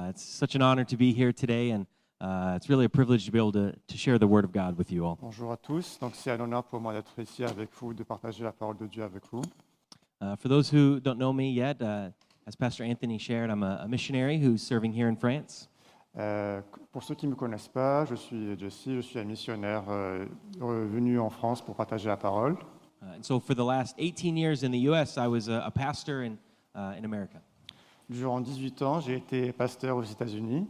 It's such an honor to be here today, and it's really a privilege to be able to share the Word of God with you all. Bonjour à tous, donc c'est un honneur pour moi d'être ici avec vous, de partager la parole de Dieu avec vous. For those who don't know me yet, as Pastor Anthony shared, I'm a missionary who's serving here in France. Pour ceux qui ne me connaissent pas, je suis Jesse, je suis un missionnaire venu en France pour partager la parole. And so for the last 18 years in the U.S., I was a pastor in America. Durant 18 ans, j'ai été pasteur aux États-Unis.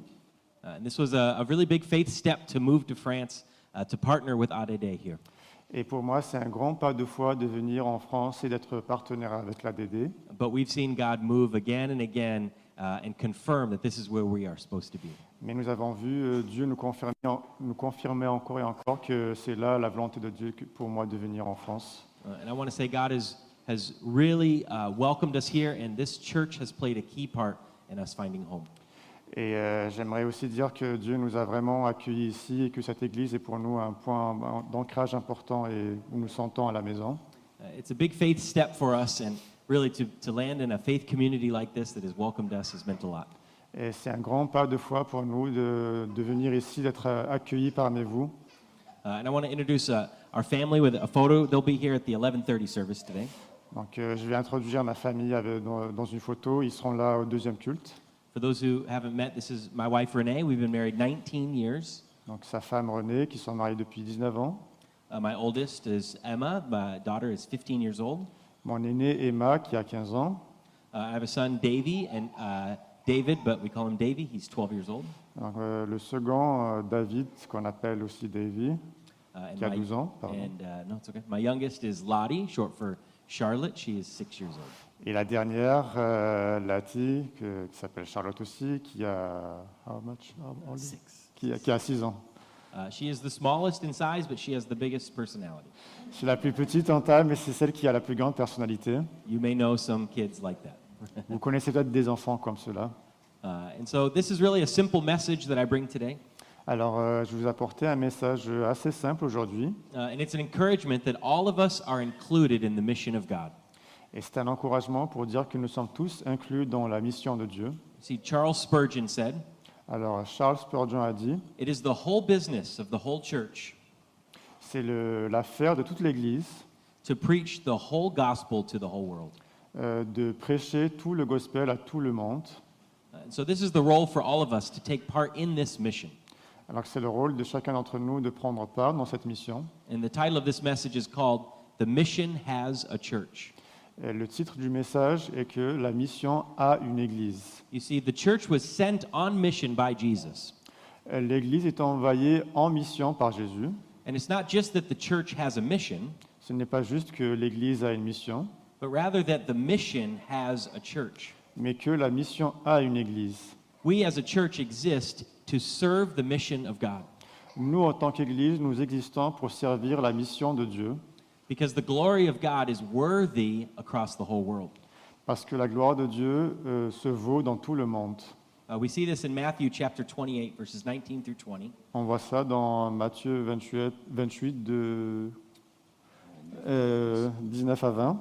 And this was a really big faith step to move to France to partner with ADD here. Et pour moi, c'est un grand pas de foi de venir en France et d'être partenaire avec l'ADD. But we've seen God move again and again and confirm that this is where we are supposed to be. Mais nous avons vu Dieu nous confirmer encore et encore que c'est là la volonté de Dieu pour moi de venir en France. And I want to say God has really welcomed us here, and this church has played a key part in us finding home. Et j'aimerais aussi dire que Dieu nous a vraiment accueillis ici et que cette église est pour nous un point d'ancrage important et où nous sentons à la maison. It's a big faith step for us, and really to land in a faith community like this that has welcomed us has meant a lot. Et c'est un grand pas de foi pour nous de venir ici, d'être accueillis parmi vous. And I want to introduce our family with a photo. They'll be here at the 11:30 service today. Donc je vais introduire ma famille dans une photo. Ils seront là au deuxième culte. For those who haven't met, this is my wife Renee. We've been married 19 years. Donc sa femme Renée, qui sont mariés depuis 19 ans. My oldest is Emma. My daughter is 15 years old. Mon aîné Emma, qui a 15 ans. I have a son, Davy, and David, but we call him Davy. He's 12 years old. Donc, le second, David, qu'on appelle aussi Davy, qui a 12 ans. Pardon. No, it's okay. My youngest is Lottie, short for Charlotte. She is 6 years old. Et la dernière, Lati, qui s'appelle Charlotte aussi, qui a how much? Qui a 6 ans. She is the smallest in size, but she has the biggest personality. C'est la plus petite en taille, mais c'est celle qui a la plus grande personnalité. You may know some kids like that. Vous connaissez peut-être des enfants comme cela. And so this is really a simple message that I bring today. Alors, je vais vous apporter un message assez simple aujourd'hui. And it's an encouragement that all of us are included in the mission of God. Et c'est un encouragement pour dire que nous sommes tous inclus dans la mission de Dieu. See, Charles Spurgeon said, Alors, Charles Spurgeon a dit, it is the whole business of the whole church c'est l'affaire de toute l'Église to preach the whole gospel to the whole world. De prêcher tout le gospel à tout le monde. And so this is the role for all of us to take part in this mission. Alors que c'est le rôle de chacun d'entre nous de prendre part dans cette mission. And the title of this message is called The Mission Has a Church. Et le titre du message est que la mission a une église. You see, the church was sent on mission by Jesus. L'église est envoyée en mission par Jésus. And it's not just that the church has a mission, Ce n'est pas juste que l'église a une mission, but rather that the mission has a church. mais que la mission a une église. We as a church exist to serve the mission of God. Nous, en tant qu'église, nous existons pour servir la mission de Dieu, Because the glory of God is worthy across the whole world. parce que la gloire de Dieu se vaut dans tout le monde. We see this in Matthew chapter 28, verses 19 through 20. On voit ça dans Matthieu 28 de 19 à 20.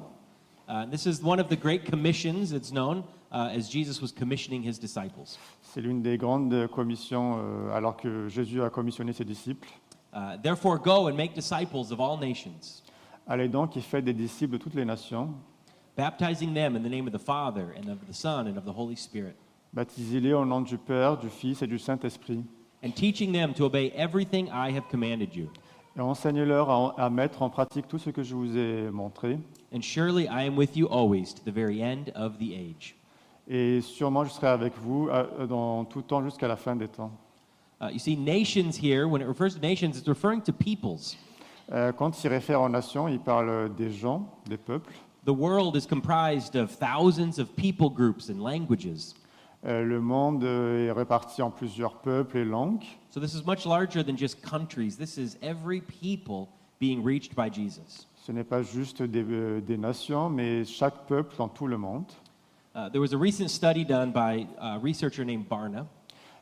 This is one of the great commissions, it's known, as Jesus was commissioning his disciples. C'est l'une des grandes commissions alors que Jésus a commissionné ses disciples. Therefore, go and make disciples of all nations, Allez donc et faites des disciples de toutes les nations, baptizing them in the name of the Father and of the Son and of the Holy Spirit, baptisez-les au nom du Père, du Fils et du Saint-Esprit, and teaching them to obey everything I have commanded you. et enseignez-leur à mettre en pratique tout ce que je vous ai montré. And surely I am with you always to the very end of the age. Et sûrement je serai avec vous dans tout temps jusqu'à la fin des temps. You see, nations here, when it refers to nations, it's referring to peoples. Quand il réfère aux nations, il parle des gens, des peuples. The world is comprised of thousands of people groups and languages. Le monde est réparti en plusieurs peuples et langues. So this is much larger than just countries. This is every people being reached by Jesus. Ce n'est pas juste des nations, mais chaque peuple dans tout le monde. There was a recent study done by a researcher named Barna.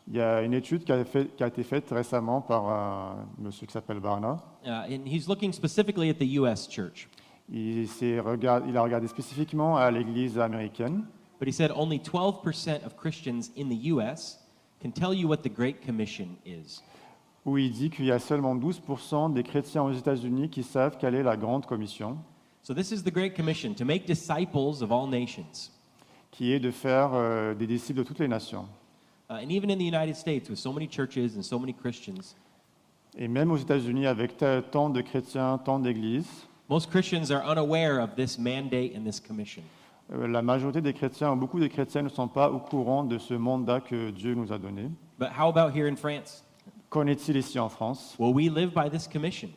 Il y a une étude qui a été faite récemment par un monsieur qui s'appelle Barna. And he's looking specifically at the U.S. church. Il a regardé spécifiquement à l'église américaine. But he said only 12% of Christians in the U.S. can tell you what the Great Commission is. où il dit qu'il y a seulement 12% des chrétiens aux États-Unis qui savent quelle est la Grande Commission, So this is the Great Commission, to make disciples of all nations. qui est de faire des disciples de toutes les nations. And even in the United States, with so many churches and so many Christians, Et même aux États-Unis, avec tant de chrétiens, tant d'églises, most Christians are unaware of this mandate and this commission. la majorité des chrétiens, ou beaucoup de chrétiens ne sont pas au courant de ce mandat que Dieu nous a donné. But how about here in France? Qu'en est-il ici en France? Well, we live by this commission.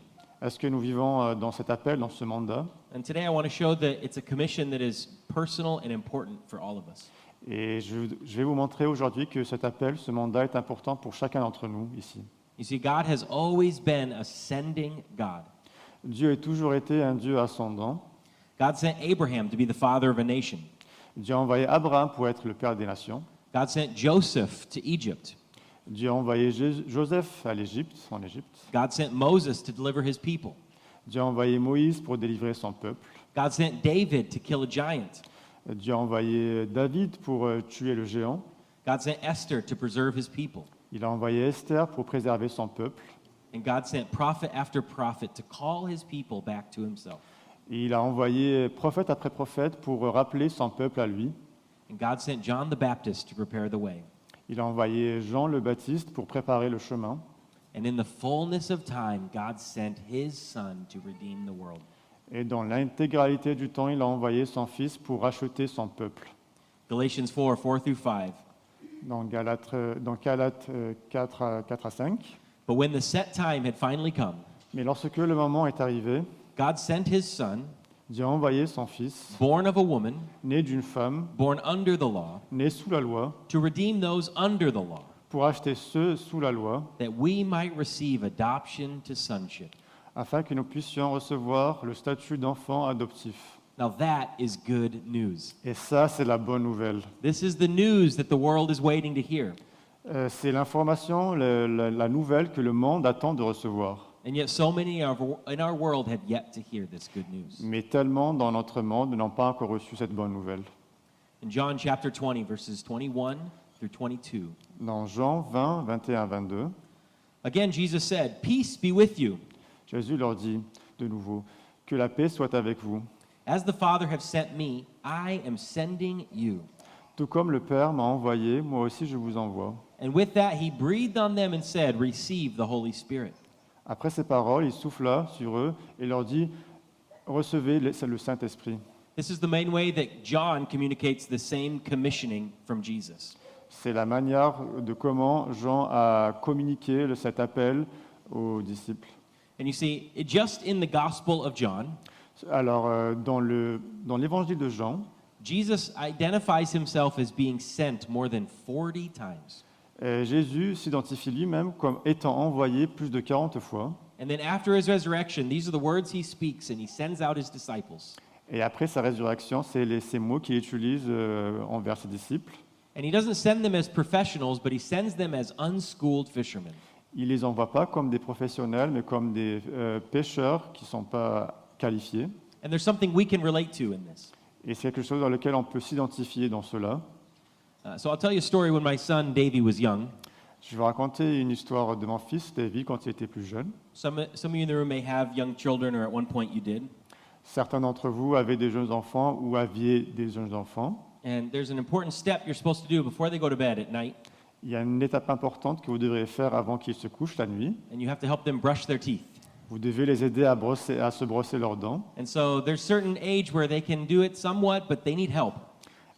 Est-ce que nous vivons dans cet appel, dans ce mandat? And today I want to show that it's a commission that is personal and important for all of us. Et je vais vous montrer aujourd'hui que cet appel, ce mandat est important pour chacun d'entre nous ici. You see, God has always been a sending God. Dieu a toujours été un Dieu ascendant. God sent Abraham to be the father of a nation. Dieu a envoyé Abraham pour être le père des nations. God sent Joseph to Egypt. Dieu a envoyé Joseph à l'Égypte, en Égypte. God sent Moses to deliver his people. Dieu a envoyé Moïse pour délivrer son peuple. God sent David to kill a giant. Dieu a envoyé David pour tuer le géant. God sent Esther to preserve his people. Il a envoyé Esther pour préserver son peuple. And God sent prophet after prophet to call his people back to himself. Et il a envoyé prophète après prophète pour rappeler son peuple à lui. And God sent John the Baptist to prepare the way. Il a envoyé Jean le Baptiste pour préparer le chemin. And in the fullness of time, God sent his son to redeem the world. Et dans l'intégralité du temps, il a envoyé son Fils pour racheter son peuple. Galatians 4, 4 through 5. Dans Galates 4 à 5. But when the set time had finally come, Mais lorsque le moment est arrivé, God sent his son, Dieu a envoyé son Fils, born of a woman, né d'une femme, born under the law, né sous la loi, to redeem those under the law, pour acheter ceux sous la loi, that we might receive adoption to sonship. afin que nous puissions recevoir le statut d'enfant adoptif. Now that is good news. Et ça, c'est la bonne nouvelle. This is the news that the world is waiting to hear. C'est l'information, la nouvelle que le monde attend de recevoir. And yet so many in our world have yet to hear this good news. Mais tellement dans notre monde n'ont pas encore reçu cette bonne nouvelle. In John chapter 20, verses 21 through 22, Dans Jean 20, 21, 22, again Jesus said, "Peace be with you. Jésus leur dit de nouveau, « Que la paix soit avec vous. As the Father have sent me, I am sending you." Tout comme le Père m'a envoyé, moi aussi je vous envoie. And with that he breathed on them and said, "Receive the Holy Spirit." Après ces paroles, il souffla sur eux et leur dit, « Recevez le Saint-Esprit. » This is the main way that John communicates the same commissioning from Jesus. C'est la manière de comment Jean a communiqué cet appel aux disciples. And you see, just in the Gospel of John, Alors, dans l'évangile de Jean, Jesus identifies himself as being sent more than 40 times. Jésus s'identifie lui-même comme étant envoyé plus de 40 fois. And then after his resurrection, these are the words he speaks, and he sends out his disciples. Et après sa résurrection, c'est ces mots qu'il utilise envers ses disciples. And he doesn't send them as professionals, but he sends them as unschooled fishermen. Il les envoie pas comme des professionnels, mais comme des pêcheurs qui ne sont pas qualifiés. And there's something we can relate to in this. Et c'est quelque chose dans lequel on peut s'identifier dans cela. So I'll tell you a story when my son Davey was young. Je vais raconter une histoire de mon fils David quand il était plus jeune. Some of you in the room may have young children, or at one point you did. Certains d'entre vous avaient des jeunes enfants ou aviez des jeunes enfants. And there's an important step you're supposed to do before they go to bed at night, Il y a une étape importante que vous devrez faire avant qu'ils se couchent la nuit. and you have to help them brush their teeth. Vous devez les aider à se brosser leurs dents. And so there's certain age where they can do it somewhat, but they need help.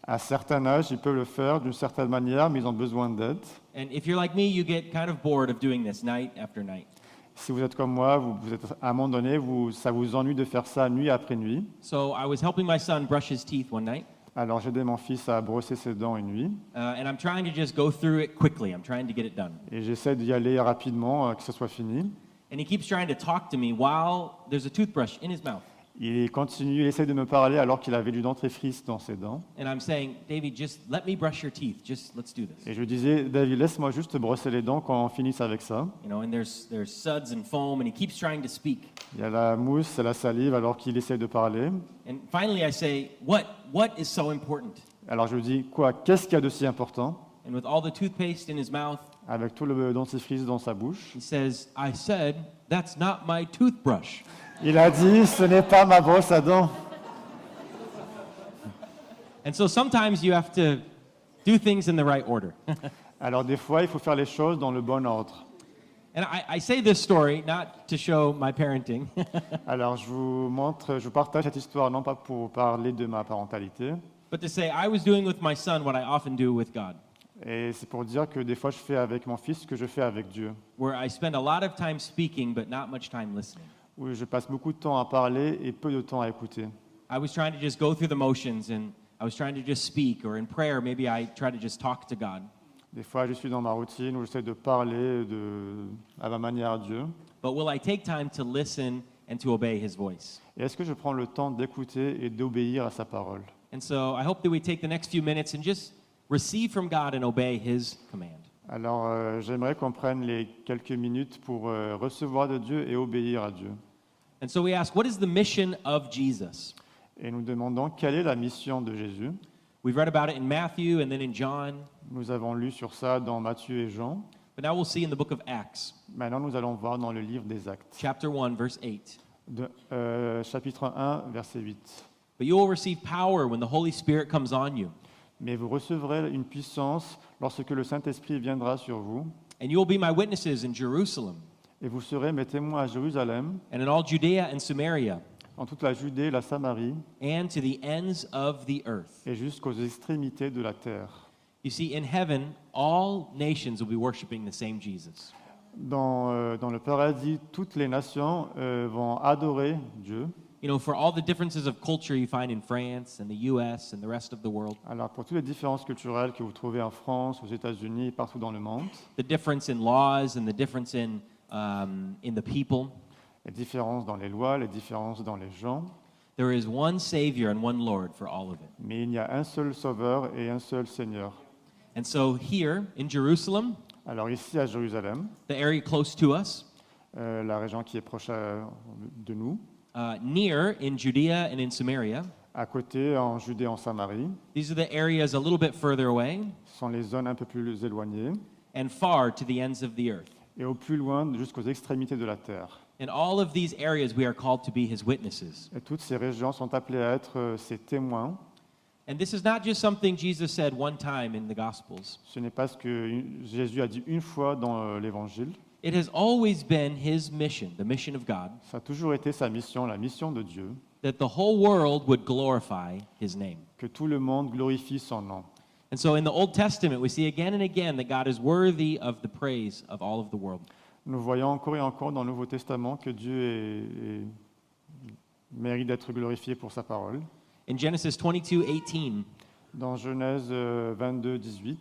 À certain âge, ils peuvent le faire d'une certaine manière, mais ils ont besoin d'aide. And if you're like me, you get kind of bored of doing this night after night. Si vous êtes comme moi, vous êtes, à un moment donné, ça vous ennuie de faire ça nuit après nuit. So I was helping my son brush his teeth one night, Alors j'ai aidé mon fils à brosser ses dents une nuit and I'm trying to just go through it quickly. I'm trying to get it done. et j'essaie d'y aller rapidement, que ce soit fini. And he keeps trying to talk to me while there's a toothbrush in his mouth. Il continue, il essaie de me parler alors qu'il avait du dentifrice dans ses dents. And I'm saying, David, just let me brush your teeth. Just let's do this. Et je disais, David, laisse-moi juste te brosser les dents quand on finisse avec ça. You know, and there's suds and foam, and he keeps trying to speak. Il y a la mousse et la salive alors qu'il essaie de parler. And finally I say, what is so important? Alors je lui dis, quoi, qu'est-ce qu'il y a de si important? and with all the toothpaste in his mouth, avec tout le dentifrice dans sa bouche. he says, I said, that's not my toothbrush. Il a dit, ce n'est pas ma brosse à dents. And so sometimes you have to do things in the right order. Alors des fois, il faut faire les choses dans le bon ordre. And I say this story not to show my parenting, Alors je vous partage cette histoire non pas pour parler de ma parentalité, but to say I was doing with my son what I often do with God, et c'est pour dire que des fois je fais avec mon fils ce que je fais avec Dieu, where I spend a lot of time speaking but not much time listening. où je passe beaucoup de temps à parler et peu de temps à écouter. I was trying to just go through the motions and I was trying to just speak, or in prayer, maybe I try to just talk to God. Des fois, je suis dans ma routine où j'essaie de parler à ma manière à Dieu. But will I take time to listen and to obey His voice? Et est-ce que je prends le temps d'écouter et d'obéir à sa parole? And so I hope that we take the next few minutes and just receive from God and obey His command. Alors, j'aimerais qu'on prenne les quelques minutes pour recevoir de Dieu et obéir à Dieu. And so we ask, what is the mission of Jesus? Et nous demandons quelle est la mission de Jésus. We've read about it in Matthew and then in John, Nous avons lu sur ça dans Matthieu et Jean. but now we'll see in the book of Acts, Maintenant, nous allons voir dans le livre des Actes, chapter 1, verse 8. chapitre 1, verset 8. But you will receive power when the Holy Spirit comes on you, Mais vous recevrez une puissance lorsque le Saint-Esprit viendra sur vous, and you will be my witnesses in Jerusalem et vous serez mes témoins à Jérusalem, and in all Judea and Samaria en toute la Judée, la Samarie, and to the ends of the earth. et jusqu'aux extrémités de la terre. You see, in heaven, all nations will be worshiping the same Jesus. Dans le paradis, toutes les nations vont adorer Dieu. You know, for all the differences of culture you find in France and the US and the rest of the world, Alors, pour toutes les différences culturelles que vous trouvez en France, aux États-Unis et partout dans le monde, the difference in laws and the difference in the people, les différences dans les lois, les différences dans les gens, there is one Savior and one Lord for all of it. mais il y a un seul Sauveur et un seul Seigneur. And so here in Jerusalem, Alors ici à Jérusalem, the area close to us, la région qui est proche de nous, near in Judea and in Samaria, à côté en Judée, en Samarie, these are the areas a little bit further away, sont les zones un peu plus éloignées, and far to the ends of the earth. et au plus loin jusqu'aux extrémités de la terre. In all of these areas, we are called to be His witnesses. Et toutes ces régions sont appelées à être ses témoins. And this is not just something Jesus said one time in the Gospels. Ce n'est pas ce que Jésus a dit une fois dans l'Évangile. It has always been His mission, the mission of God, Ça a toujours été sa mission, la mission de Dieu, that the whole world would glorify His name. que tout le monde glorifie son nom. And so in the Old Testament, we see again and again that God is worthy of the praise of all of the world. Nous voyons encore et encore dans le Nouveau Testament que Dieu mérite d'être glorifié pour sa parole. In Genesis 22:18, Dans Genèse 22, 18,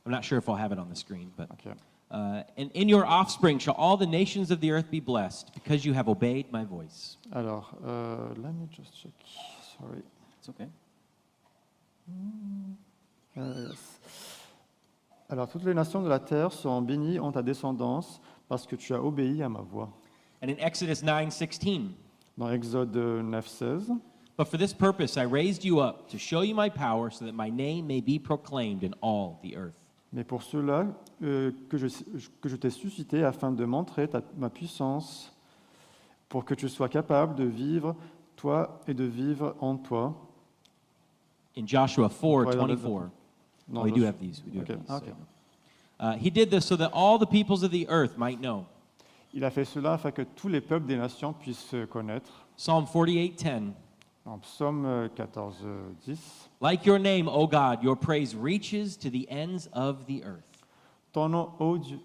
I'm not sure if I'll have it on the screen, but ok. and in your offspring shall all the nations of the earth be blessed, because you have obeyed my voice. Alors, let me just check. Sorry. It's okay. Yes. Alors, toutes les nations de la terre seront bénies en ta descendance parce que tu as obéi à ma voix. And in Exodus 9:16, Dans Exode 9, 16, but for this purpose I raised you up to show you my power, so that my name may be proclaimed in all the earth. mais pour cela que je t'ai suscité afin de montrer ma puissance, pour que tu sois capable de vivre, toi, et de vivre en toi. In Joshua Ouais, dans les- 4:24. Non, Oh, we je- do have these. We do Okay, have these. okay. He did this so that all the peoples of the earth might know. Il a fait cela afin que tous les peuples des nations puissent connaître. Psalm 48:10. En Psaume 14, 10. Like your name, O God, your praise reaches to the ends of the earth. Ton nom, ô Dieu,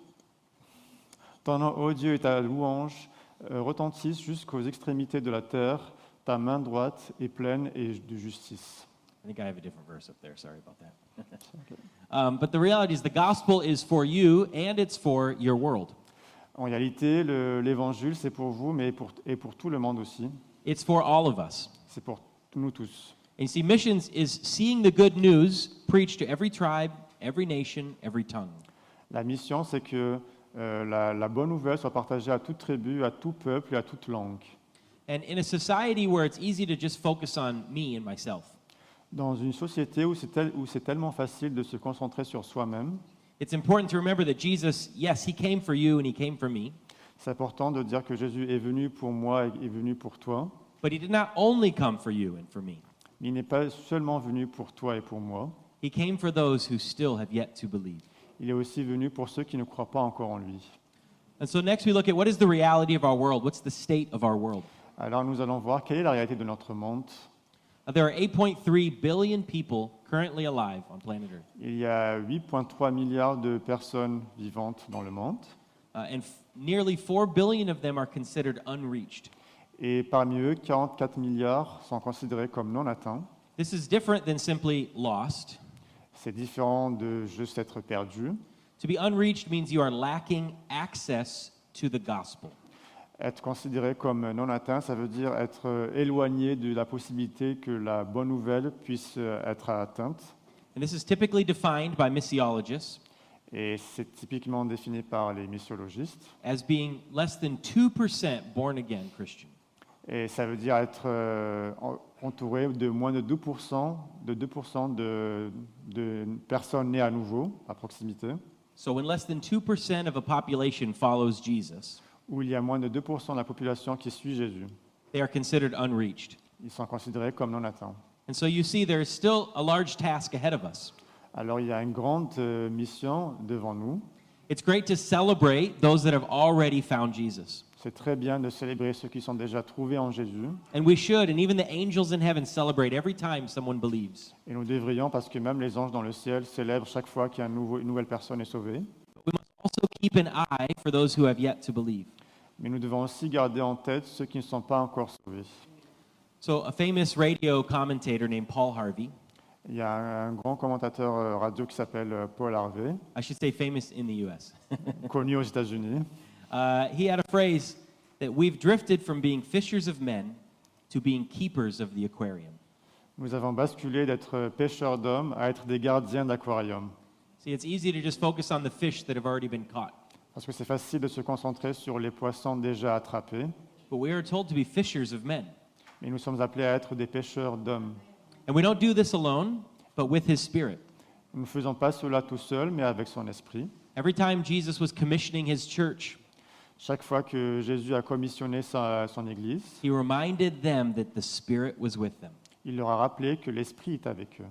et ta louange retentissent jusqu'aux extrémités de la terre. Ta main droite est pleine et de justice. I think I have a different verse up there. Sorry about that. But the reality is the gospel is for you and it's for your world. En réalité, l'évangile, c'est pour vous, mais pour tout le monde aussi. It's for all of us. C'est pour nous tous. And you see, missions is seeing the good news preached to every tribe, every nation, every tongue. La mission, c'est que la bonne nouvelle soit partagée à toute tribu, à tout peuple et à toute langue. And in a society where it's easy to just focus on me and myself, Dans une société où c'est tellement facile de se concentrer sur soi-même, it's important to remember that Jesus, yes, he came for you and he came for me, c'est important de dire que Jésus est venu pour moi et est venu pour toi. but he did not only come for you and for me. Il n'est pas seulement venu pour toi et pour moi, He came for those who still have yet to believe. il est aussi venu pour ceux qui ne croient pas encore en lui. And so next we look at what is the reality of our world? What's the state of our world? Alors nous allons voir quelle est la réalité de notre monde. There are 8.3 billion people currently alive on planet Earth. Il y a 8,3 milliards de personnes vivantes dans le monde, Nearly 4 billion of them are considered unreached. et parmi eux, 44 milliards sont considérés comme non atteints. This is different than simply lost. C'est différent de juste être perdu. To be unreached means you are lacking access to the gospel. Être considéré comme non atteint, ça veut dire être éloigné de la possibilité que la bonne nouvelle puisse être atteinte. And this is typically defined by missiologists Et c'est typiquement défini par les missiologistes. as being less than 2% born again Christian. Et ça veut dire être entouré de moins de 2%, de personnes nées à nouveau, à proximité, So when less than 2% of a population follows Jesus, où il y a moins de 2% de la population qui suit Jésus. they are considered unreached. Ils sont considérés comme non atteints. And so you see there is still a large task ahead of us. Alors il y a une grande mission devant nous. It's great to celebrate those that have already found Jesus. C'est très bien de célébrer ceux qui sont déjà trouvés en Jésus. And we should, and even the angels in heaven celebrate every time someone believes. Et nous devrions, parce que même les anges dans le ciel célèbrent chaque fois qu'une nouvelle personne est sauvée. But we must also keep an eye for those who have yet to believe. Mais nous devons aussi garder en tête ceux qui ne sont pas encore sauvés. So a famous radio commentator named Paul Harvey, Il y a un grand commentateur radio qui s'appelle Paul Harvey, I should say famous in the US. connu aux États-Unis. He had a phrase that we've drifted from being fishers of men to being keepers of the aquarium. Nous avons basculé d'être pêcheurs d'hommes à être des gardiens d'aquarium. See, it's easy to just focus on the fish that have already been caught. Parce que c'est facile de se concentrer sur les poissons déjà attrapés. But we are told to be fishers of men. Mais nous sommes appelés à être des pêcheurs d'hommes. And we don't do this alone, but with his spirit. Nous ne faisons pas cela tout seul, mais avec son esprit. Every time Jesus was commissioning his church, Chaque fois que Jésus a commissionné son Église, he reminded them that the Spirit was with them. il leur a rappelé que l'Esprit est avec eux.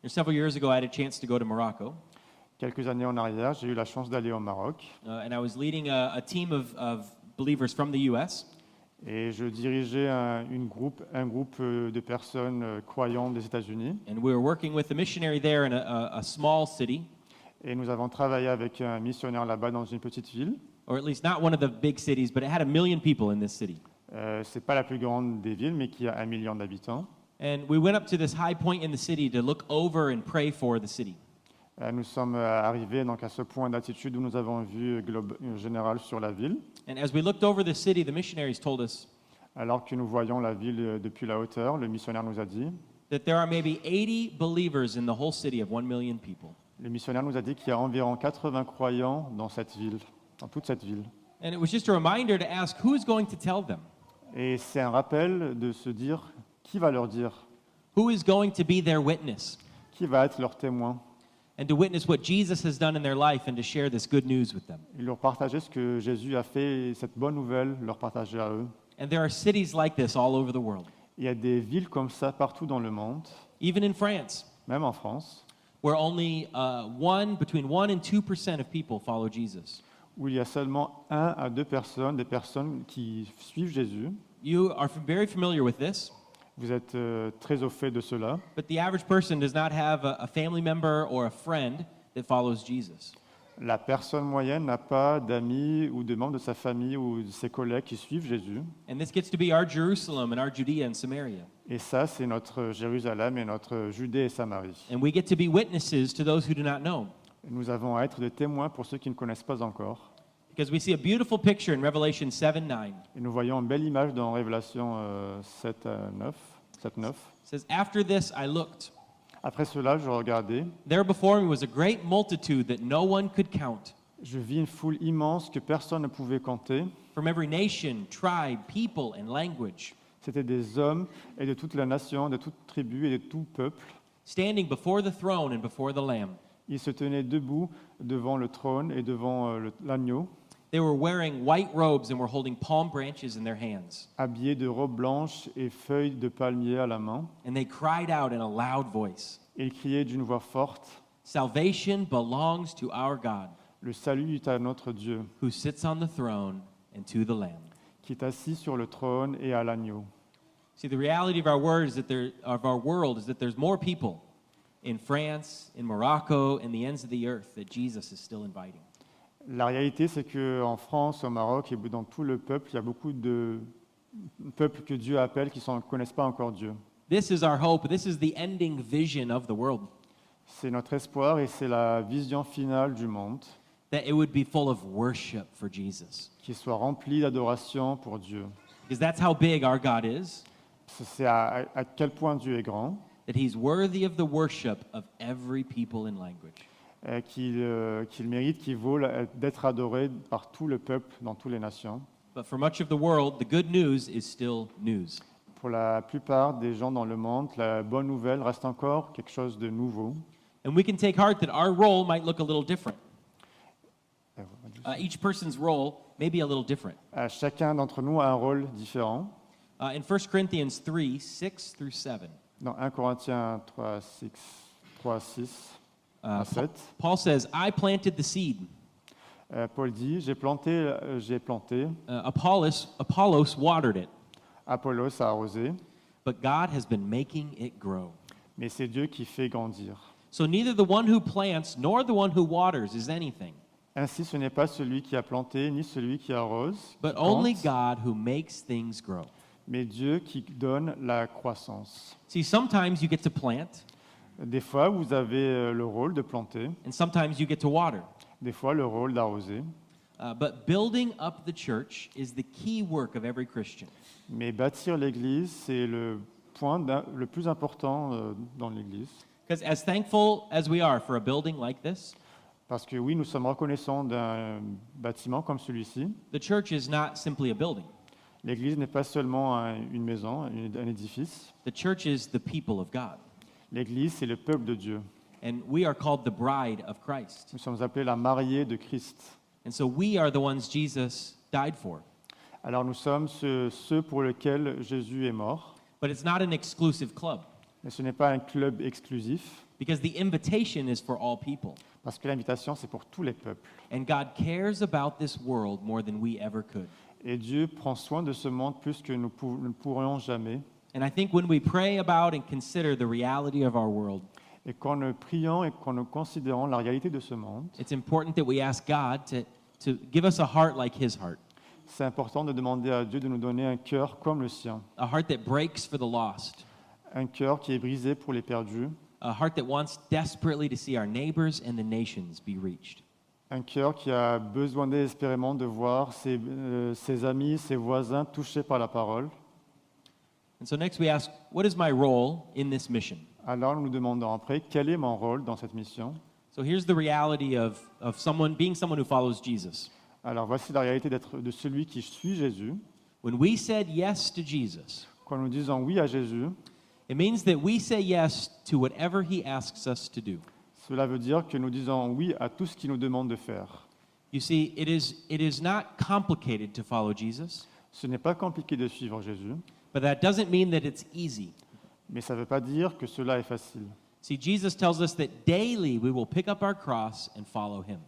Several years ago, I had a chance to go to Morocco, Quelques années en arrière, j'ai eu la chance d'aller au Maroc and I was leading a team of believers from the U.S. et je dirigeais un groupe de personnes croyantes des États-Unis. And we were working with a missionary there in a small city, Et nous avons travaillé avec un missionnaire là-bas dans une petite ville. or at least not one of the big cities, but it had 1 million people in this city. C'est pas la plus grande des villes, mais qui a 1 million d'habitants. And we went up to this high point in the city to look over and pray for the city. Nous sommes arrivés donc à ce point d'altitude où nous avons vu général sur la ville. And as we looked over the city, the missionaries told us Alors que nous voyons la ville depuis la hauteur, le missionnaire nous a dit, that there are maybe 80 believers in the whole city of 1 million people. le missionnaire nous a dit qu'il y a environ 80 croyants dans cette ville, dans toute cette ville. And it was just a reminder to ask who is going to tell them? Et c'est un rappel de se dire qui va leur dire, Who is going to be their witness? qui va être leur témoin, And to witness what Jesus has done in their life and to share this good news with them. et leur partager ce que Jésus a fait, cette bonne nouvelle, leur partager à eux. And there are cities like this all over the world, Il y a des villes comme ça partout dans le monde, even in France, même en France, where only between 1 and 2% of people follow Jesus. où il y a seulement 1 à 2 personnes, des personnes qui suivent Jésus. You are very familiar with this, Vous êtes très au fait de cela. but the average person does not have a family member or a friend that follows Jesus. La personne moyenne n'a pas d'amis ou de membres de sa famille ou de ses collègues qui suivent Jésus. And this gets to be our Jerusalem and our Judea and Samaria. Et ça, c'est notre Jérusalem et notre Judée et Samarie. And we get to be witnesses to those who do not know. Nous avons à être des témoins pour ceux qui ne connaissent pas encore. Because we see a beautiful picture in Revelation 7:9. Et nous voyons une belle image dans Révélation 7:9. It says, "After this I looked. Après cela, je regardais. There before me was a great multitude that no one could count, Je vis une foule immense que personne ne pouvait compter. from every nation, tribe, people, and language. C'étaient des hommes et de toute la nation, de toute tribu et de tout peuple. standing before the throne and before the Lamb. Ils se tenaient debout devant le trône et devant l'agneau, They were wearing white robes and were holding palm branches in their hands. habillés de robes blanches et feuilles de palmier à la main. And they cried out in a loud voice, Et ils criaient d'une voix forte, "Salvation belongs to our God, le salut est à notre Dieu, who sits on the throne, and to the Lamb." qui est assis sur le trône et à l'agneau. See, the reality of our world is that there's more people in France, in Morocco, and the ends of the earth that Jesus is still inviting. La réalité, c'est qu'en France, au Maroc et dans tout le peuple, il y a beaucoup de peuples que Dieu appelle qui ne connaissent pas encore Dieu. This is our hope. This is the ending vision of the world, C'est notre espoir et c'est la vision finale du monde, that it would be full of worship for Jesus. qu'il soit rempli d'adoration pour Dieu. Because that's how big our God is, C'est à quel point Dieu est grand, that he's worthy of the worship of every people and language. qu'il mérite, qu'il vaut d'être adoré par tout le peuple dans toutes les nations. But for much of the world, the good news is still news. Pour la plupart des gens dans le monde, la bonne nouvelle reste encore quelque chose de nouveau. And we can take heart that our role might look a little different. Each person's role may be a little different. Chacun d'entre nous a un rôle différent. In 1 Corinthians 3, 6 through 7, Dans 1 Corinthiens 3, 6 à 7, Paul says, "I planted the seed. Paul dit, j'ai planté, Apollos watered it, Apollos a arrosé, but God has been making it grow. mais c'est Dieu qui fait grandir. So neither the one who plants nor the one who waters is anything, Ainsi, ce n'est pas celui qui a planté, ni celui qui arrose, but qui only compte, God who makes things grow." mais Dieu qui donne la croissance. See, sometimes you get to plant, Des fois, vous avez le rôle de planter, and sometimes you get to water. des fois le rôle d'arroser, But building up the church is the key work of every Christian. mais bâtir l'Église, c'est le point le plus important dans l'Église. Because as thankful as we are for a building like this, Parce que oui, nous sommes reconnaissants d'un bâtiment comme celui-ci. the church is not simply a building. L'Église n'est pas seulement une maison, un édifice. The church is the people of God. L'Église, c'est le peuple de Dieu. And we are called the bride of Christ. Nous sommes appelés la mariée de Christ. And so we are the ones Jesus died for. Alors nous sommes ceux pour lesquels Jésus est mort. But it's not an exclusive club, Mais ce n'est pas un club exclusif, because the invitation is for all people. parce que l'invitation, c'est pour tous les peuples. And God cares about this world more than we ever could. Et Dieu prend soin de ce monde plus que nous ne pourrions jamais. And I think when we pray about and consider the reality of our world, Et quand nous prions et quand nous considérons la réalité de ce monde, it's important that we ask God to give us a heart like his heart, c'est important de demander à Dieu de nous donner un cœur comme le sien. a heart that breaks for the lost, Un cœur qui est brisé pour les perdus. a heart that wants desperately to see our neighbors and the nations be reached. Un cœur qui a besoin désespérément de voir ses amis, ses voisins touchés par la parole. And so next we ask, what is my role in this mission? Alors nous nous demandons après, quel est mon rôle dans cette mission? So here's the reality of being someone who follows Jesus. Alors voici la réalité de celui qui suit Jésus. When we said yes to Jesus, Quand nous disons oui à Jésus, it means that we say yes to whatever he asks us to do. cela veut dire que nous disons oui à tout ce qu'il nous demande de faire. You see, it is not complicated to follow Jesus, Ce n'est pas compliqué de suivre Jésus, but that doesn't mean that it's easy. mais ça ne veut pas dire que cela est facile. See, Jesus tells us that daily we will pick up our cross and follow him.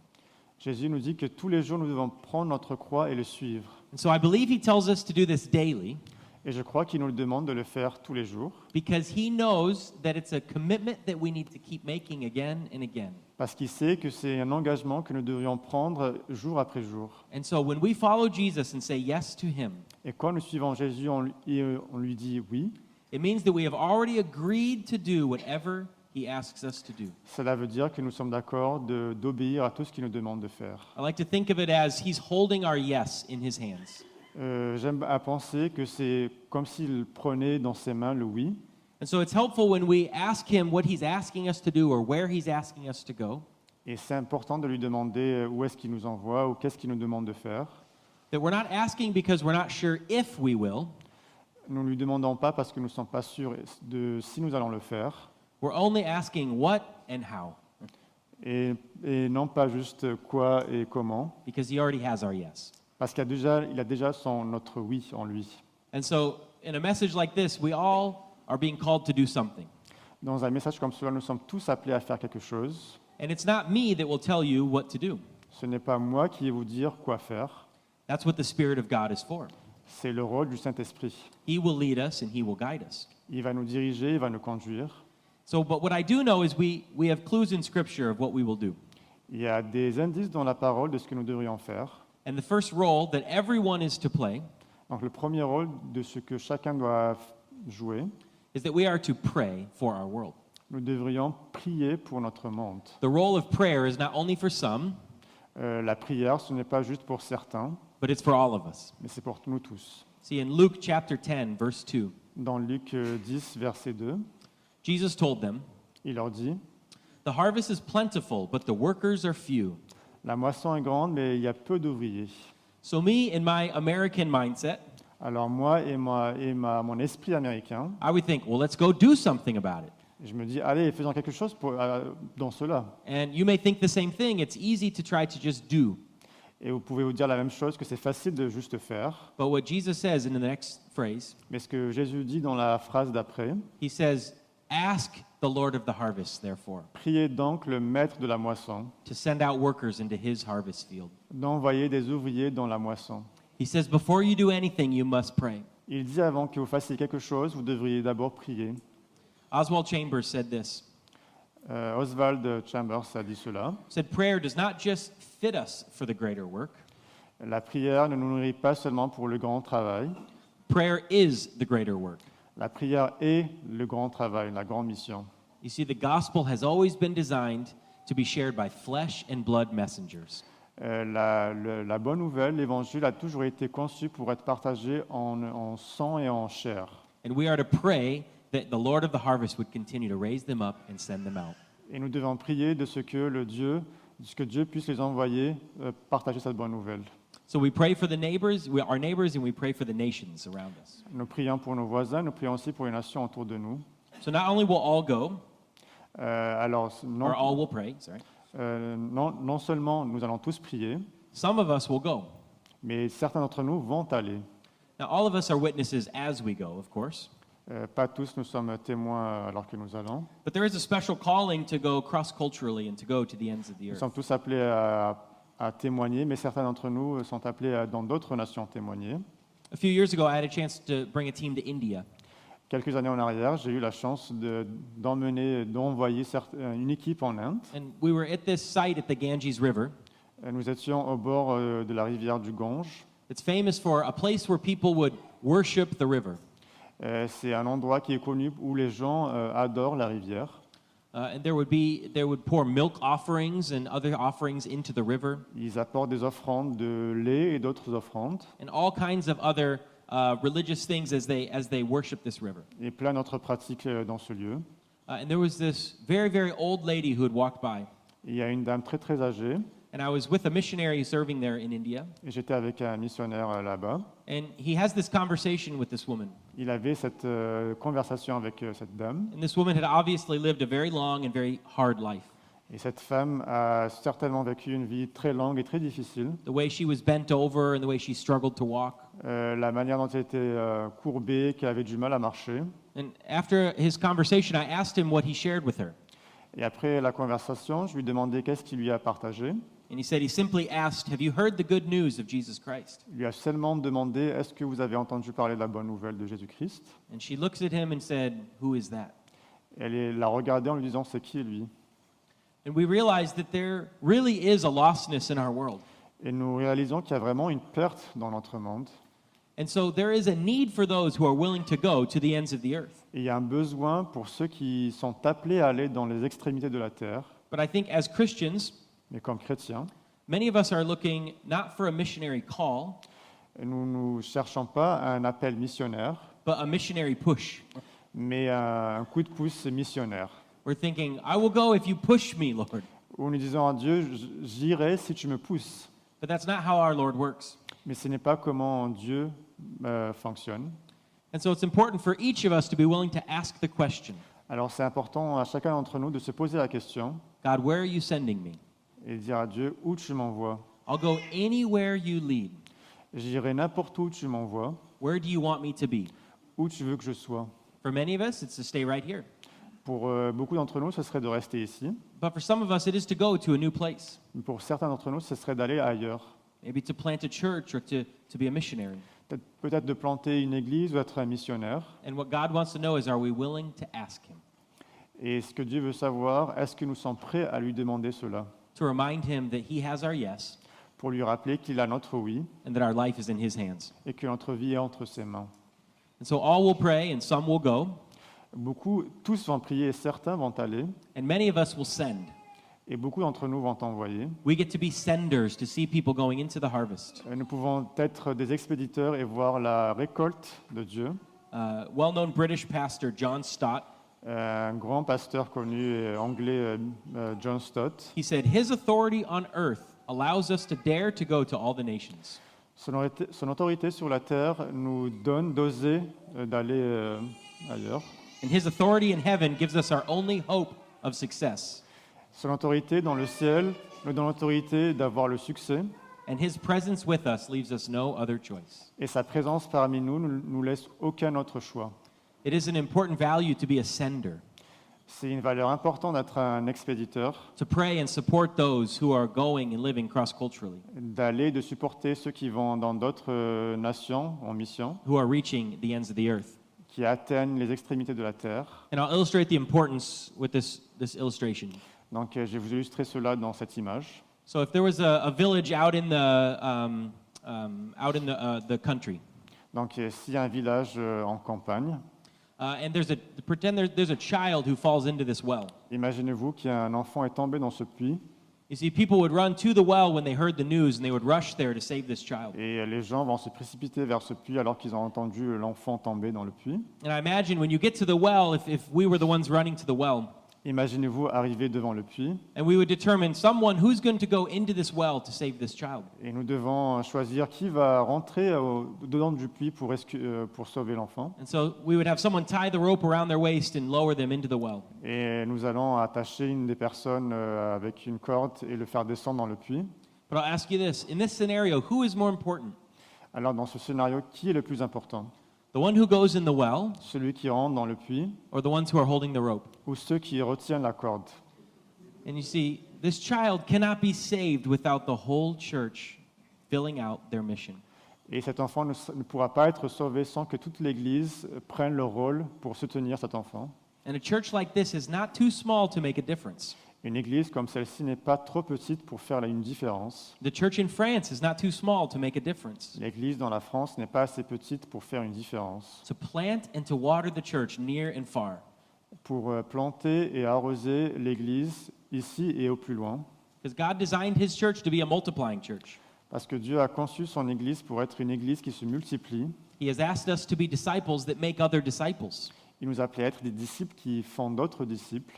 Jésus nous dit que tous les jours nous devons prendre notre croix et le suivre. And so I believe he tells us to do this daily Et je crois qu'il nous le demande de le faire tous les jours, because he knows that it's a commitment that we need to keep making again and again. parce qu'il sait que c'est un engagement que nous devrions prendre jour après jour. And so when we follow Jesus and say yes to him, Et quand nous suivons Jésus, on lui dit oui, it means that we have already agreed to do whatever he asks us to do. cela veut dire que nous sommes d'accord d'obéir à tout ce qu'il nous demande de faire. I like to think of it as he's holding our yes in his hands. J'aime à penser que c'est comme s'il prenait dans ses mains le oui. And so it's helpful when we ask him what he's asking us to do or where he's asking us to go, Et c'est important de lui demander où est-ce qu'il nous envoie ou qu'est-ce qu'il nous demande de faire. that we're not asking because we're not sure if we will, Nous ne lui demandons pas parce que nous ne sommes pas sûrs de si nous allons le faire, We're only asking what and how, et non pas juste quoi et comment, because He already has our yes. parce il a déjà notre oui en lui. And so, in a message like this, we all are being called to do something. Dans un message comme cela, nous sommes tous appelés à faire quelque chose. And it's not me that will tell you what to do. Ce n'est pas moi qui vais vous dire quoi faire, That's what the Spirit of God is for. c'est le rôle du Saint-Esprit. He will lead us and He will guide us. Il va nous diriger, il va nous conduire. So, but what I do know is we have clues in Scripture of what we will do. Il y a des indices dans la parole de ce que nous devrions faire. And the first role that everyone is to play Donc le premier rôle de ce que chacun doit jouer, is that we are to pray for our world. nous devrions prier pour notre monde. The role of prayer is not only for some, La prière, ce n'est pas juste pour certains, but it's for all of us. mais c'est pour nous tous. See, in Luke chapter 10, verse 2, Dans Luc 10, verset 2, Jesus told them, il leur dit, "The harvest is plentiful, but the workers are few." la moisson est grande, mais il y a peu d'ouvriers. So me, in my American mindset, Alors moi et mon esprit américain, I would think, well, let's go do something about it. je me dis, allez, faisons quelque chose dans cela. And you may think the same thing. It's easy to try to just do. Et vous pouvez vous dire la même chose, que c'est facile de juste faire. But what Jesus says in the next phrase, Mais ce que Jésus dit dans la phrase d'après, He says, "Ask the Lord of the harvest, therefore, priez donc le maître de la moisson to send out workers into His harvest field." d'envoyer des ouvriers dans la moisson. He says, before you do anything, you must pray. Il dit avant que vous fassiez quelque chose, vous devriez d'abord prier. Oswald Chambers said this. Oswald Chambers a dit cela. Said prayer does not just fit us for the greater work. La prière ne nous nourrit pas seulement pour le grand travail. Prayer is the greater work. La prière est le grand travail, la grande mission. You see, the gospel has always been designed to be shared by flesh and blood messengers. La bonne nouvelle, l'évangile a toujours été conçu pour être partagé en sang et en chair. And we are to pray that the Lord of the harvest would continue to raise them up and send them out. Et nous devons prier de ce que Dieu puisse les envoyer partager cette bonne nouvelle. So we pray for the neighbors, our neighbors, and we pray for the nations around us. Nous prions pour nos voisins, nous prions aussi pour les nations autour de nous. So not only will all go, Alors, or all will pray, sorry. non seulement nous allons tous prier, Some of us will go. mais certains d'entre nous vont aller. Now, all of us are witnesses as we go, of course. Pas tous nous sommes témoins alors que nous allons. But there is a special calling to go cross-culturally and to go to the ends of the Nous earth. sommes tous appelés à témoigner, mais certains d'entre nous sont appelés dans d'autres nations témoigner. A few years ago, I had a chance to bring a team to India. Quelques années en arrière, j'ai eu la chance d'envoyer une équipe en Inde. And we were at this site at the Ganges River. Nous étions au bord de la rivière du Gange. It's famous for a place where people would worship the river. C'est un endroit qui est connu où les gens adorent la rivière. And they would pour milk offerings and other offerings into the river, Ils apportent des offrandes de lait et d'autres offrandes and all kinds of other religious things as they worship this river. et plein d'autres pratiques dans ce lieu. And there was this very, very old lady who had walked by. Il y a une dame très très âgée And I was with a missionary serving there in India. et j'étais avec un missionnaire là-bas. And he has this conversation with this woman. Il avait cette conversation avec cette dame And this woman had obviously lived a very long and very hard life. et cette femme a certainement vécu une vie très longue et très difficile. The way she was bent over and the way she struggled to walk. La manière dont elle était courbée, qu'elle avait du mal à marcher. And after his conversation, I asked him what he shared with her. Et après la conversation, je lui demandais qu'est-ce qu'il lui a partagé. And he said, he simply asked, "Have you heard the good news of Jesus Christ?" Il lui a seulement demandé est-ce que vous avez entendu parler de la bonne nouvelle de Jésus-Christ. And she looks at him and said, "Who is that?" Elle l'a regardé en lui disant c'est qui lui. And we realized that there really is a lostness in our world. Et nous réalisons qu'il y a vraiment une perte dans notre monde. And so there is a need for those who are willing to go to the ends of the earth. Et il y a un besoin pour ceux qui sont appelés à aller dans les extrémités de la terre. But I think as Christians, Mais comme chrétiens, many of us are looking not for a missionary call, nous ne cherchons pas un appel missionnaire, but a missionary push. mais un coup de pouce missionnaire. We're thinking, "I will go if you push me, Lord." Où nous disons à Dieu, j'irai si tu me pousses. But that's not how our Lord works. Mais ce n'est pas comment Dieu fonctionne. And so it's important for each of us to be willing to ask the question, Alors c'est important à chacun d'entre nous de se poser la question God, where are you sending me? et dire à Dieu où tu m'envoies. I'll go anywhere you lead. J'irai n'importe où tu m'envoies, Where do you want me to be? où tu veux que je sois. For many of us, it's to stay right here. Pour beaucoup d'entre nous, ce serait de rester ici. But for some of us, it is to go to a new place, Pour certains d'entre nous, ce serait d'aller ailleurs. maybe to plant a church or to be a missionary. Peut-être de planter une église ou être un missionnaire. And what God wants to know is, are we willing to ask Him? Et ce que Dieu veut savoir, est-ce que nous sommes prêts à lui demander cela? To remind Him that He has our yes Pour lui rappeler qu'il a notre oui and that our life is in His hands. et que notre vie est entre ses mains. And so all will pray and some will go, Tous vont prier et certains vont aller. and many of us will send. Et beaucoup d'entre nous vont envoyer. We get to be senders to see people going into the harvest. Nous pouvons être des expéditeurs et voir la récolte de Dieu. Well-known British pastor John Stott, Un grand pasteur connu anglais, John Stott, he said, his authority on earth allows us to dare to go to all the nations. son autorité sur la terre nous donne d'oser d'aller ailleurs. And his authority in heaven gives us our only hope of success. Son autorité dans le ciel nous donne l'autorité d'avoir le succès. And his presence with us leaves us no other choice. Et sa présence parmi nous ne nous laisse aucun autre choix. It is an important value to be a sender, C'est une valeur importante d'être un expéditeur, to pray and support those who are going and living cross-culturally, d'aller, de supporter ceux qui vont dans d'autres nations en mission, who are reaching the ends of the earth. qui atteignent les extrémités de la terre. And I'll illustrate the importance with this illustration. Donc je vais vous illustrer cela dans cette image. So if there was a village out in the country, Donc s'il y a un village en campagne, and pretend there's a child who falls into this well. imaginez-vous qu'un enfant est tombé dans ce puits You see, people would run to the well when they heard the news, and they would rush there to save this child. et les gens vont se précipiter vers ce puits alors qu'ils ont entendu l'enfant tomber dans le puits. And I imagine when you get to the well, if we were the ones running to the well, Imaginez-vous arriver devant le puits and we would determine someone who's going to go into this well to save this child. et nous devons choisir qui va rentrer dedans du puits pour sauver l'enfant. And so we would have someone tie the rope around their waist and lower them into the well. Et nous allons attacher une des personnes avec une corde et le faire descendre dans le puits. But I'll ask you this, in this scenario, who is more important? Alors dans ce scénario, qui est le plus important? The one who goes in the well Celui qui rentre dans le puits or the ones who are holding the rope? ou ceux qui retiennent la corde? And you see, this child cannot be saved without the whole church filling out their mission. Et cet enfant ne pourra pas être sauvé sans que toute l'Église prenne le rôle pour soutenir cet enfant. And a church like this is not too small to make a difference. Une Église comme celle-ci n'est pas trop petite pour faire une différence. The church in France is not too small to make a difference. L'Église dans la France n'est pas assez petite pour faire une différence. To plant and to water the church near and far. Pour planter et arroser l'Église ici et au plus loin. Because God designed His church to be a multiplying church. Parce que Dieu a conçu son Église pour être une Église qui se multiplie. He has asked us to be disciples that make other disciples. Il nous a appelés à être des disciples qui font d'autres disciples.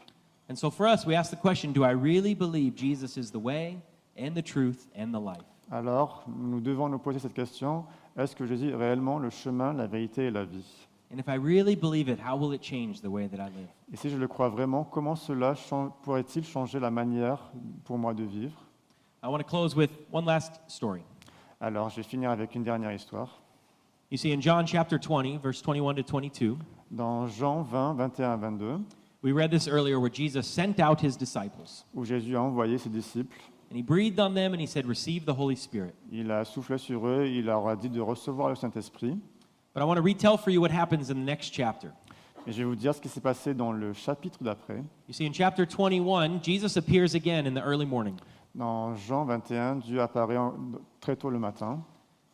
And so for us, we ask the question, do I really believe Jesus is the way and the truth and the life? Alors, nous devons nous poser cette question, est-ce que Jésus est réellement le chemin, la vérité et la vie? And if I really believe it, how will it change the way that I live? Et si je le crois vraiment, comment cela pourrait-il changer la manière pour moi de vivre? I want to close with one last story. Alors, je vais finir avec une dernière histoire. You see, in John chapter 20, verse 21 to 22, Dans Jean 20, 21 à 22, we read this earlier where Jesus sent out His disciples. où Jésus a envoyé ses disciples, And He breathed on them and He said, receive the Holy Spirit. il a soufflé sur eux, il leur a dit de recevoir le Saint-Esprit. But I want to retell for you what happens in the next chapter. Et je vais vous dire ce qui s'est passé dans le chapitre d'après. You see, in chapter 21, Jesus appears again in the early morning. Dans Jean 21, Dieu apparaît très tôt le matin,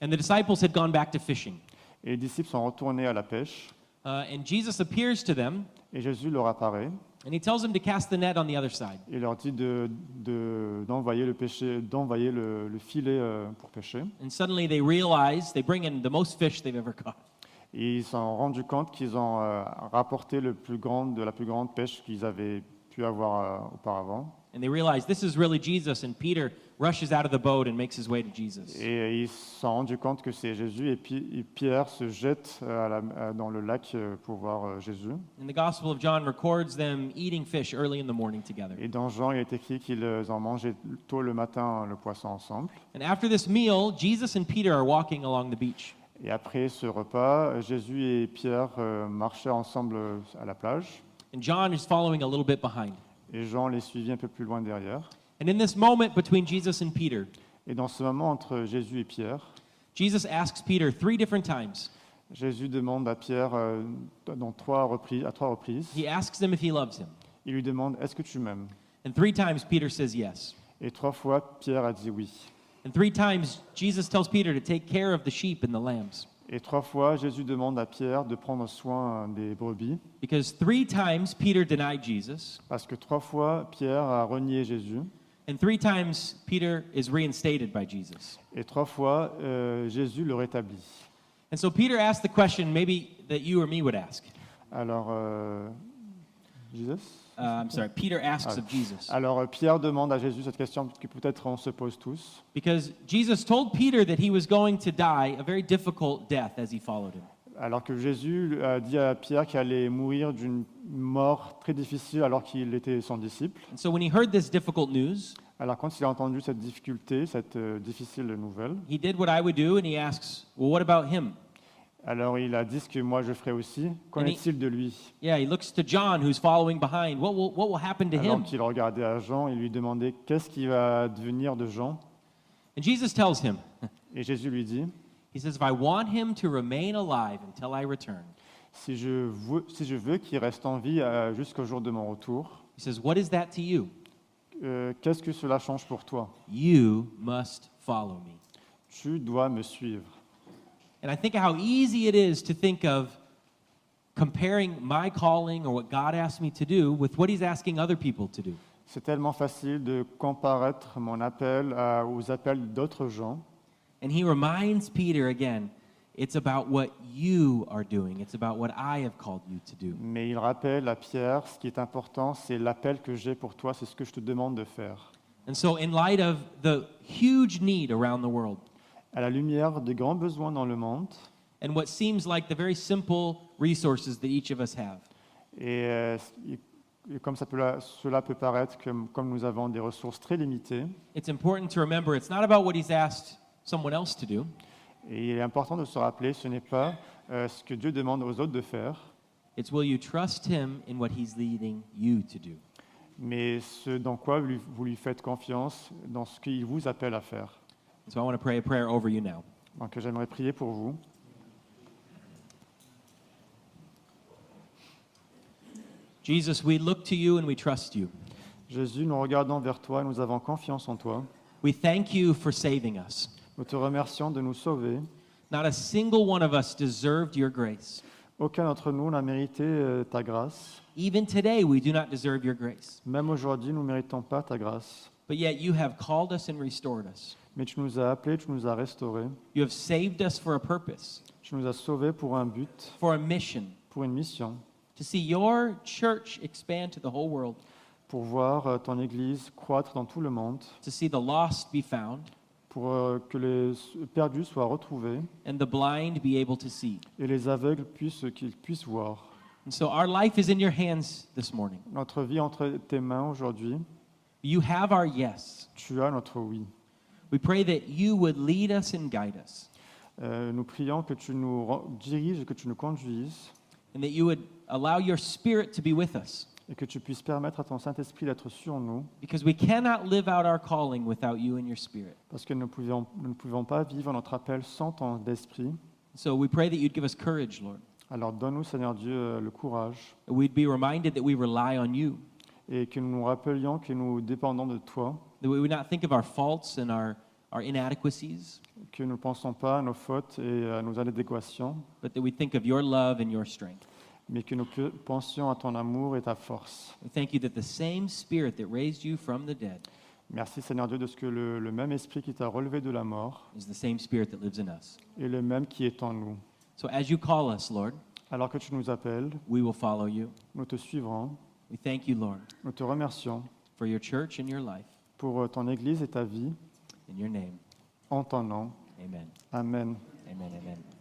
And the disciples had gone back to fishing. et les disciples sont retournés à la pêche, And Jesus appears to them, et Jésus leur apparaît, and He tells them to cast the net on the other side. et leur dit d'envoyer le filet pour pêcher. And suddenly they realize they bring in the most fish they've ever caught. Et ils se sont rendus compte qu'ils ont rapporté de la plus grande pêche qu'ils avaient pu avoir auparavant. And they realize this is really Jesus, and Peter rushes out of the boat and makes his way to Jesus. Et ils se sont rendus compte que c'est Jésus, et Pierre se jette dans le lac pour voir Jésus. And the Gospel of John records them eating fish early in the morning together. Et dans Jean, il est écrit qu'ils en mangeaient tôt le matin le poisson ensemble. And after this meal, Jesus and Peter are walking along the beach. Et après ce repas, Jésus et Pierre marchaient ensemble à la plage. And John is following a little bit behind. Et Jean les suivit un peu plus loin derrière. And in this moment between Jesus and Peter, Et dans ce moment entre Jésus et Pierre, Jesus asks Peter 3 different times. Jésus demande à Pierre à 3 reprises, He asks him if he loves him. il lui demande « Est-ce que tu m'aimes ?» And 3 times Peter says yes. Et 3 fois, Pierre a dit oui. And 3 times Jesus tells Peter to take care of the sheep and the lambs. Et 3 fois, Jésus demande à Pierre de prendre soin des brebis, Because 3 times Peter denied Jesus, parce que 3 fois, Pierre a renié Jésus, and 3 times Peter is reinstated by Jesus. et 3 fois, Jésus le rétablit. And so Peter asked the question maybe that you or me would ask. Alors, Peter asks of Jesus. Alors, Pierre demande à Jésus cette question que peut-être on se pose tous. Because Jesus told Peter that he was going to die a very difficult death as he followed him. Alors que Jésus a dit à Pierre qu'il allait mourir d'une mort très difficile alors qu'il était son disciple. And so when he heard this difficult news, Alors quand il a entendu cette difficulté, cette difficile nouvelle, he did what I would do and he asks, well, what about him? alors il a dit ce que moi je ferai aussi. Qu'en And he- est-il de lui? Yeah, he looks to John who's following behind. What will happen to Alors him? qu'il regardait à Jean, il lui demandait qu'est-ce qui va devenir de Jean? And Jesus tells him, Et Jésus lui dit, he says, if I want him to remain alive until I return, si je veux qu'il reste en vie jusqu'au jour de mon retour, he says, what is that to you? qu'est-ce que cela change pour toi? You must follow me. Tu dois me suivre. And I think how easy it is to think of comparing my calling or what God asked me to do with what he's asking other people to do. C'est tellement facile de comparaître mon appel aux appels d'autres gens. And he reminds Peter again, it's about what you are doing. It's about what I have called you to do. Mais il rappelle à Pierre, ce qui est important, c'est l'appel que j'ai pour toi, c'est ce que je te demande de faire. And so in light of the huge need around the world, À la lumière des grands besoins dans le monde, and what seems like the very simple resources that each of us have, et comme cela peut paraître comme nous avons des ressources très limitées, it's important to remember it's not about what he's asked someone else to do. et il est important de se rappeler, ce n'est pas ce que Dieu demande aux autres de faire, It's will you trust him in what he's leading you to do. mais ce dans quoi vous lui faites confiance, dans ce qu'il vous appelle à faire. So I want to pray a prayer over you now. Donc j'aimerais prier pour vous. Jesus, we look to you and we trust you. Jésus, nous regardons vers toi et nous avons confiance en toi. We thank you for saving us. Nous te remercions de nous sauver. Not a single one of us deserved your grace. Aucun d'entre nous n'a mérité ta grâce. Even today, we do not deserve your grace. Même aujourd'hui, nous ne méritons pas ta grâce. But yet you have called us and restored us. Mais tu nous as appelés, tu nous as restaurés. You have saved us for a purpose, Tu nous as sauvés pour un but, for a mission, pour une mission, to see your church expand to the whole world, pour voir ton Église croître dans tout le monde, to see the lost be found, pour que les perdus soient retrouvés and the blind be able to see. et les aveugles qu'ils puissent voir. And so our life is in your hands this morning. Notre vie entre tes mains aujourd'hui, You have our yes. tu as notre oui. We pray that you would lead us and guide us, Nous prions que tu nous diriges et que tu nous conduises and that you would allow your spirit to be with us, et que tu puisses permettre à ton Saint-Esprit d'être sur nous, because we cannot live out our calling without you and your spirit. parce que nous ne pouvons pas vivre notre appel sans ton esprit. So we pray that you'd give us courage, Lord, Alors donne-nous, Seigneur Dieu, le courage that we'd be reminded that we rely on you, et que nous nous rappelions que nous dépendons de toi, that we would not think of our faults and our inadequacies, que nous ne pensons pas à nos fautes et à nos inadéquations, but that we think of your love and your strength. mais que nous pensions à ton amour et ta force. We thank you that the same spirit that raised you from the dead Merci, Seigneur Dieu, de ce que le même esprit qui t'a relevé de la mort is the same spirit that lives in us. est le même qui est en nous. So as you call us, Lord, Alors que tu nous appelles, we will follow you. nous te suivrons, We thank you, Lord, nous te remercions for your church and your life. pour ton Église et ta vie, In your name, en ton nom. amen. Amen. Amen, amen.